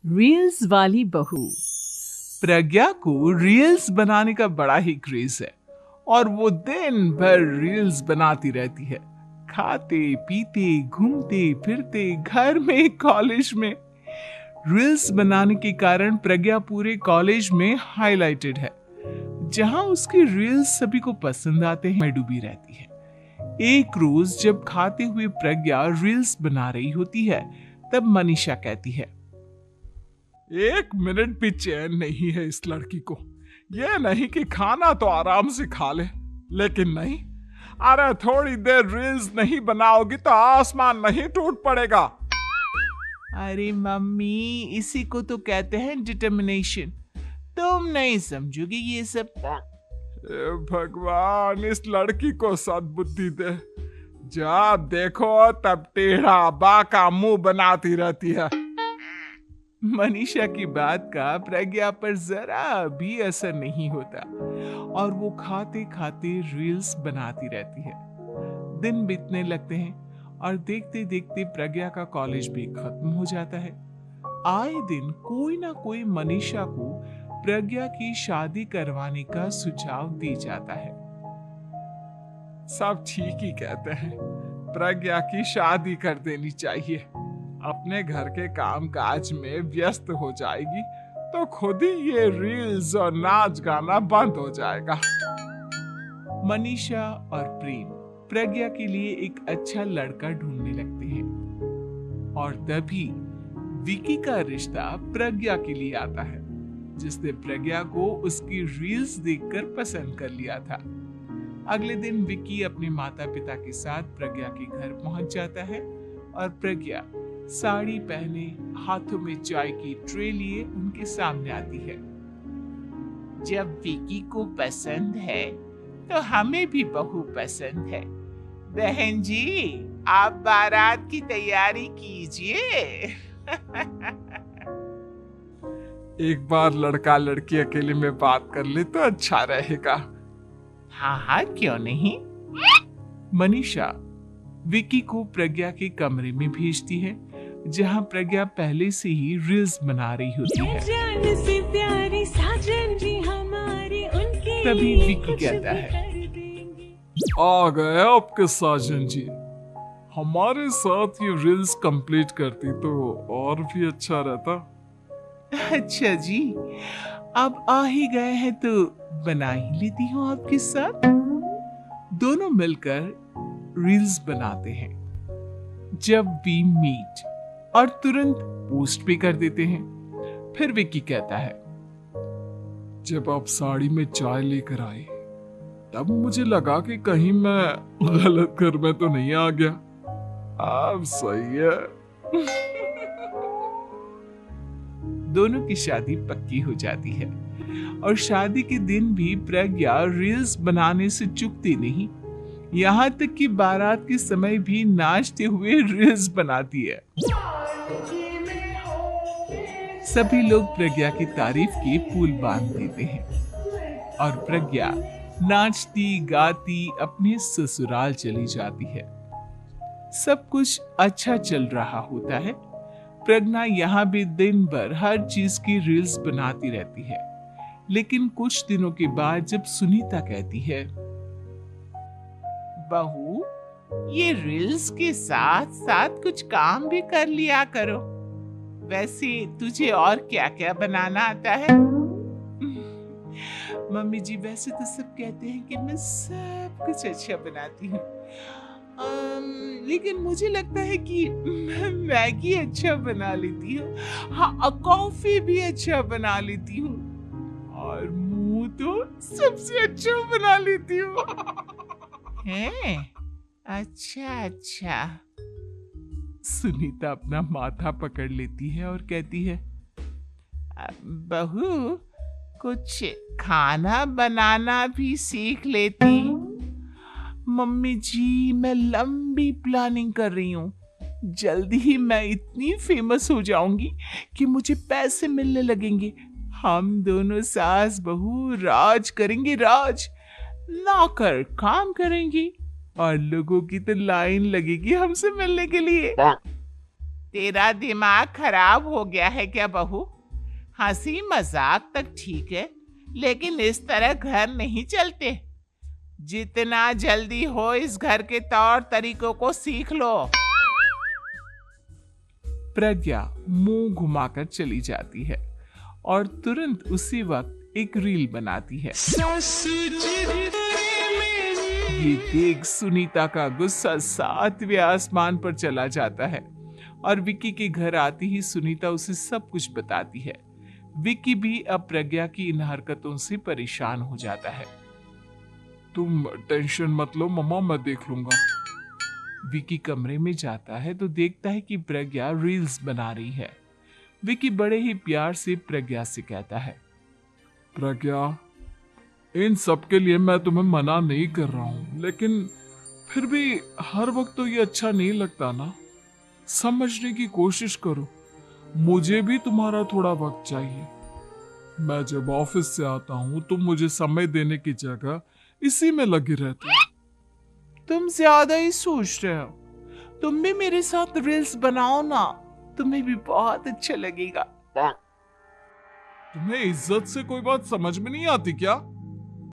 Reels वाली बहू। प्रज्ञा को रील्स बनाने का बड़ा ही क्रेज है और वो दिन भर रील्स बनाती रहती है। खाते पीते घूमते फिरते घर में कॉलेज में रील्स बनाने के कारण प्रज्ञा पूरे कॉलेज में हाईलाइटेड है। जहां उसकी रील्स सभी को पसंद आते हैं, डूबी रहती है। एक रोज जब खाते हुए प्रज्ञा रील्स बना रही होती है, तब मनीषा कहती है, 1 मिनट भी चैन नहीं है इस लड़की को। ये नहीं कि खाना तो आराम से खा ले, लेकिन नहीं, अरे थोड़ी देर रील्स नहीं बनाओगी तो आसमान नहीं टूट पड़ेगा। अरे मम्मी, इसी को तो कहते हैं डिटर्मिनेशन। तुम नहीं समझोगे ये सब। भगवान, इस लड़की को सद्बुद्धि दे। जब देखो तब टेढ़ा बाका मुंह बनाती रहती है। मनीषा की बात का प्रज्ञा पर जरा भी असर नहीं होता और वो खाते खाते रील्स बनाती रहती है। दिन बीतने लगते हैं और देखते देखते प्रज्ञा का कॉलेज भी खत्म हो जाता है। आए दिन कोई ना कोई मनीषा को प्रज्ञा की शादी करवाने का सुझाव दी जाता है। सब ठीक ही कहते हैं, प्रज्ञा की शादी कर देनी चाहिए। अपने घर के कामकाज में व्यस्त हो जाएगी तो खुद ही ये रील्स और नाच गाना बंद हो जाएगा। मनीषा और प्रेम प्रज्ञा के लिए एक अच्छा लड़का ढूंढने लगते हैं और तभी विकी का रिश्ता प्रज्ञा के लिए आता है, जिसने प्रज्ञा को उसकी रील्स देखकर पसंद कर लिया था। अगले दिन विकी अपने माता पिता के साथ प्रज्ञा के घर पहुंच जाता है और प्रज्ञा साड़ी पहने हाथों में चाय की ट्रे लिए उनके सामने आती है। जब विकी को पसंद है तो हमें भी बहू पसंद है। बहन जी, आप बारात की तैयारी कीजिए। एक बार लड़का लड़की अकेले में बात कर ले तो अच्छा रहेगा। हाँ हाँ, क्यों नहीं। मनीषा विकी को प्रज्ञा के कमरे में भेजती है, जहां प्रज्ञा पहले से ही रील्स बना रही होती है। तभी विकी कहता है, आ गए आपके साजन जी। हमारे साथ ये रील्स कंप्लीट करती तो और भी अच्छा रहता। अच्छा जी, अब आ ही गए हैं तो बना ही लेती हूँ आपके साथ। दोनों मिलकर रील्स बनाते हैं। जब वी मीट और तुरंत पोस्ट भी कर देते हैं। फिर विकी कहता है, जब आप साड़ी में चाय लेकर आए तब मुझे लगा कि कहीं मैं गलत घर में तो नहीं आ गया। अब सही है। दोनों की शादी पक्की हो जाती है और शादी के दिन भी प्रज्ञा रील्स बनाने से चूकती नहीं। यहाँ तक कि बारात के समय भी नाचते हुए रील्स बनाती है। सभी लोग प्रज्ञा की तारीफ के पुल बांध देते हैं और प्रज्ञा नाचती गाती अपने ससुराल चली जाती है। सब कुछ अच्छा चल रहा होता है। प्रज्ञा यहाँ भी दिन भर हर चीज की रील्स बनाती रहती है। लेकिन कुछ दिनों के बाद जब सुनीता कहती है, बहू, ये रील्स के साथ साथ कुछ काम भी कर लिया करो। वैसे तुझे और क्या क्या बनाना आता है? मम्मी जी, वैसे तो सब कहते हैं कि मैं सब कुछ अच्छा बनाती हूँ, लेकिन मुझे लगता है कि मैं मैगी अच्छा बना लेती हूँ। हाँ, कॉफी भी अच्छा बना लेती हूँ और मुंह तो सबसे अच्छा बना लेती हूँ। हैं? अच्छा अच्छा। सुनीता अपना माथा पकड़ लेती है और कहती है, बहू, कुछ खाना बनाना भी सीख लेती। मम्मी जी, मैं लंबी प्लानिंग कर रही हूँ। जल्दी ही मैं इतनी फेमस हो जाऊंगी कि मुझे पैसे मिलने लगेंगे। हम दोनों सास बहू राज करेंगे, राज। नौकर काम करेंगी और लोगों की तो लाइन लगेगी हमसे मिलने के लिए। तेरा दिमाग खराब हो गया है क्या बहू? हंसी मजाक तक ठीक है, लेकिन इस तरह घर नहीं चलते। जितना जल्दी हो इस घर के तौर तरीकों को सीख लो। प्रज्ञा मुंह घुमाकर चली जाती है और तुरंत उसी वक्त एक रील बनाती है। ये देख सुनीता का गुस्सा 7वें आसमान पर चला जाता है और विक्की के घर आती ही सुनीता उसे सब कुछ बताती है। विक्की भी अब प्रज्ञा की इन हरकतों से परेशान हो जाता है। तुम टेंशन मत लो मम्मा, मैं देख लूंगा। विक्की कमरे में जाता है तो देखता है कि प्रज्ञा रील्स बना रही है। विक्की बड़े ही प्यार से प्रज्ञा से कहता है, प्रज्ञा, इन सब के लिए मैं तुम्हें मना नहीं कर रहा हूं, लेकिन फिर भी हर वक्त तो ये अच्छा नहीं लगता ना। समझने की कोशिश करो, मुझे भी तुम्हारा थोड़ा वक्त चाहिए। मैं जब ऑफिस से आता हूँ तुम मुझे समय देने की जगह इसी में लगे रहते हो। तुम ज्यादा ही सोच रहे हो। तुम भी मेरे साथ रील्स बनाओ ना, तुम्हें भी बहुत अच्छा लगेगा। तुम्हें इज्जत से कोई बात समझ में नहीं आती क्या?